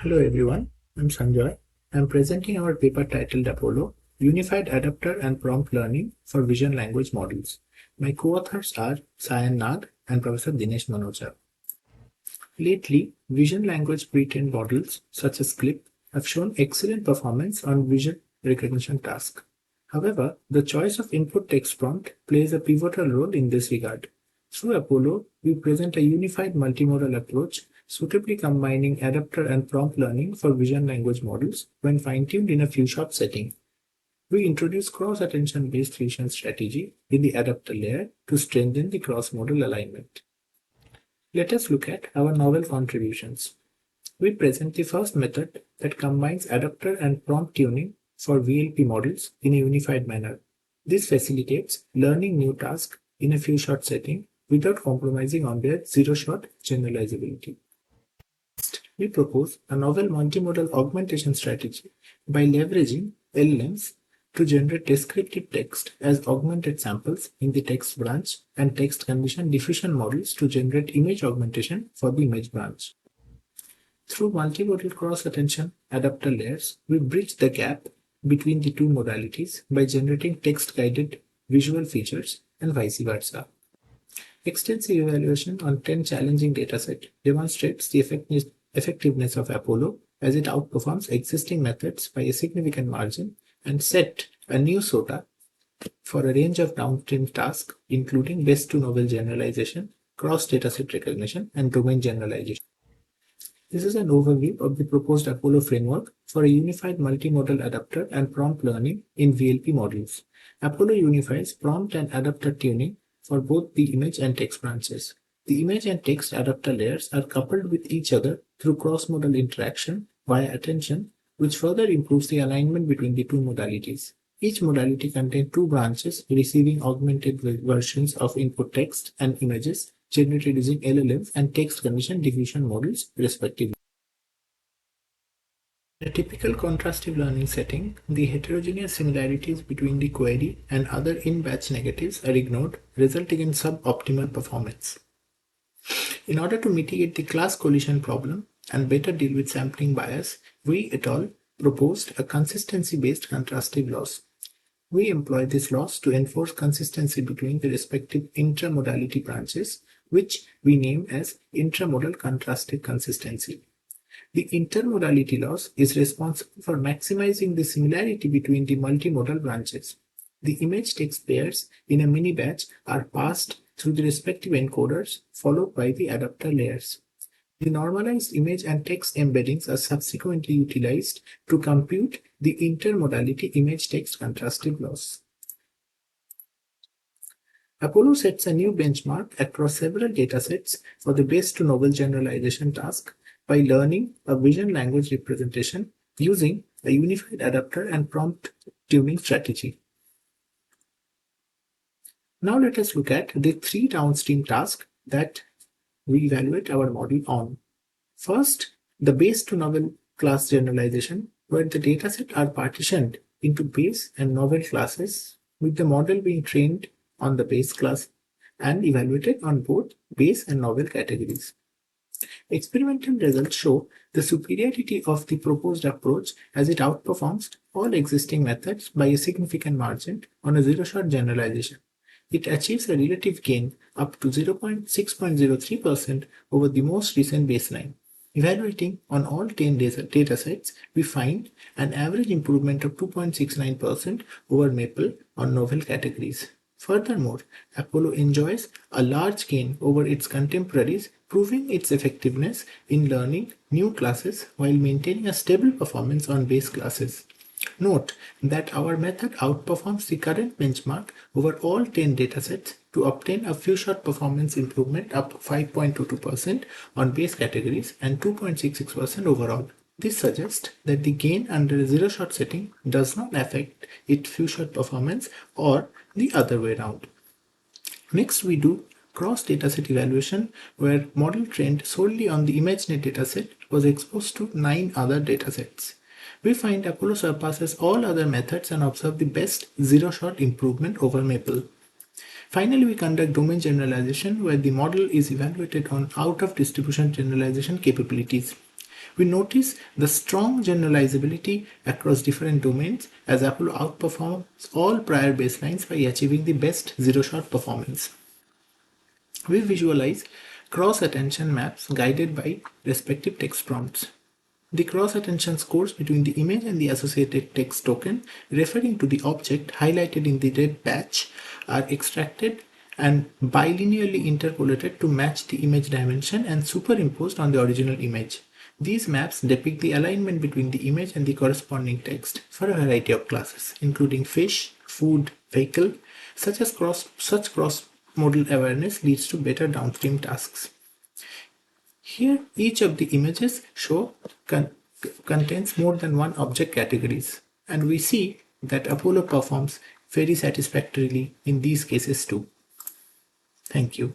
Hello everyone, I'm Sanjoy. I'm presenting our paper titled APoLLo, Unified Adapter and Prompt Learning for Vision Language Models. My co-authors are Sayan Nag and Professor Dinesh Manocha. Lately, vision language pre-trained models such as CLIP have shown excellent performance on vision recognition tasks. However, the choice of input text prompt plays a pivotal role in this regard. Through APoLLo, we present a unified multimodal approach suitably combining adapter and prompt learning for vision language models when fine-tuned in a few-shot setting. We introduce cross-attention based fusion strategy in the adapter layer to strengthen the cross-modal alignment. Let us look at our novel contributions. We present the first method that combines adapter and prompt tuning for VLP models in a unified manner. This facilitates learning new tasks in a few-shot setting without compromising on their zero-shot generalizability. Next, we propose a novel multimodal augmentation strategy by leveraging LLMs to generate descriptive text as augmented samples in the text branch and text condition diffusion models to generate image augmentation for the image branch. Through multimodal cross-attention adapter layers, we bridge the gap between the two modalities by generating text-guided visual features and vice versa. Extensive evaluation on 10 challenging datasets demonstrates the effectiveness of APoLLo as it outperforms existing methods by a significant margin and set a new SOTA for a range of downstream tasks, including best-to-novel generalization, cross-dataset recognition, and domain generalization. This is an overview of the proposed APoLLo framework for a unified multimodal adapter and prompt learning in VLP models. APoLLo unifies prompt and adapter tuning for both the image and text branches. The image and text adapter layers are coupled with each other through cross-modal interaction via attention, which further improves the alignment between the two modalities. Each modality contains two branches receiving augmented versions of input text and images generated using LLMs and text condition diffusion models, respectively. In a typical contrastive learning setting, the heterogeneous similarities between the query and other in-batch negatives are ignored, resulting in suboptimal performance. In order to mitigate the class collision problem and better deal with sampling bias, we et al. Proposed a consistency-based contrastive loss. We employ this loss to enforce consistency between the respective intramodality branches, which we name as intramodal contrastive consistency. The intermodality loss is responsible for maximizing the similarity between the multimodal branches. The image-text pairs in a mini-batch are passed through the respective encoders, followed by the adapter layers. The normalized image and text embeddings are subsequently utilized to compute the intermodality image-text contrastive loss. APoLLo sets a new benchmark across several datasets for the best-to-novel generalization task by learning a vision language representation using a unified adapter and prompt tuning strategy. Now let us look at the three downstream tasks that we evaluate our model on. First, the base-to-novel class generalization, where the datasets are partitioned into base and novel classes, with the model being trained on the base class and evaluated on both base and novel categories. Experimental results show the superiority of the proposed approach as it outperforms all existing methods by a significant margin on a zero-shot generalization. It achieves a relative gain up to 6.03% over the most recent baseline. Evaluating on all 10 datasets, we find an average improvement of 2.69% over Maple on novel categories. Furthermore, APoLLo enjoys a large gain over its contemporaries, proving its effectiveness in learning new classes while maintaining a stable performance on base classes. Note that our method outperforms the current benchmark over all 10 datasets to obtain a few-shot performance improvement up to 5.22% on base categories and 2.66% overall. This suggests that the gain under a zero-shot setting does not affect its few-shot performance or the other way around. Next, we do cross-dataset evaluation, where model trained solely on the ImageNet dataset was exposed to 9 other datasets. We find APoLLo surpasses all other methods and observe the best zero-shot improvement over Maple. Finally, we conduct domain generalization, where the model is evaluated on out-of-distribution generalization capabilities. We notice the strong generalizability across different domains as APoLLo outperforms all prior baselines by achieving the best zero-shot performance. We visualize cross-attention maps guided by respective text prompts. The cross-attention scores between the image and the associated text token referring to the object highlighted in the red patch are extracted and bilinearly interpolated to match the image dimension and superimposed on the original image. These maps depict the alignment between the image and the corresponding text for a variety of classes, including fish, food, vehicle. Such cross-modal awareness leads to better downstream tasks. Here, each of the images contains more than one object categories, and we see that APoLLo performs very satisfactorily in these cases too. Thank you.